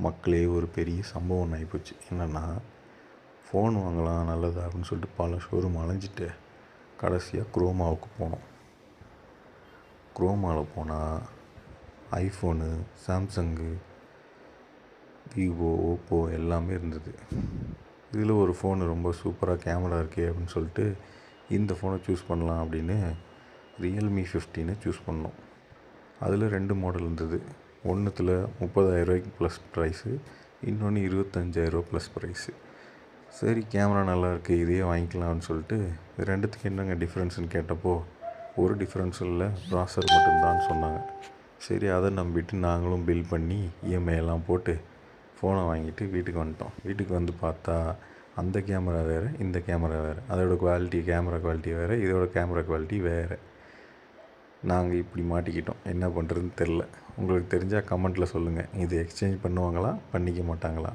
மக்களே ஒரு பெரிய சம்பவம் ஆகிப்போச்சு. என்னென்னா, ஃபோன் வாங்கலாம் நல்லதா அப்படின்னு சொல்லிட்டு பல ஷோரூம் அலைஞ்சிட்டு கடைசியாக குரோமாவுக்கு போனோம். குரோமாவில் போனால் ஐஃபோனு, சாம்சங்கு, விவோ, ஓப்போ எல்லாமே இருந்தது. இதில் ஒரு ஃபோனு ரொம்ப சூப்பராக கேமரா இருக்கே அப்படின்னு சொல்லிட்டு இந்த ஃபோனை சூஸ் பண்ணலாம் அப்படின்னு ரியல்மி 15 சூஸ் பண்ணோம். அதில் 2 மாடல் இருந்தது. ஒன்றுத்தில் 30,000 ப்ளஸ் ப்ரைஸு, இன்னொன்று 25,000 ப்ளஸ் ப்ரைஸு. சரி, கேமரா நல்லாயிருக்கு, இதையே வாங்கிக்கலாம்னு சொல்லிட்டு இது ரெண்டுத்துக்கு என்னங்க டிஃப்ரென்ஸுன்னு கேட்டப்போ ஒரு டிஃப்ரென்ஸும் இல்லை, ப்ராசர் மட்டும்தான் சொன்னாங்க. சரி, அதை நம்பிட்டு நாங்களும் பில் பண்ணி இஎம்ஐ எல்லாம் போட்டு ஃபோனை வாங்கிட்டு வீட்டுக்கு வந்துட்டோம். வீட்டுக்கு வந்து பார்த்தா அந்த கேமரா வேறு, இந்த கேமரா வேறு, அதோட குவாலிட்டி, கேமரா குவாலிட்டி வேறு, இதோட கேமரா குவாலிட்டி வேறு. நாங்கள் இப்படி மாட்டிக்கிட்டோம். என்ன பண்ணுறதுன்னு தெரில. உங்களுக்கு தெரிஞ்சால் கமெண்ட்டில் சொல்லுங்கள். இது எக்ஸ்சேஞ்ச் பண்ணுவாங்களா, பண்ணிக்க மாட்டாங்களா?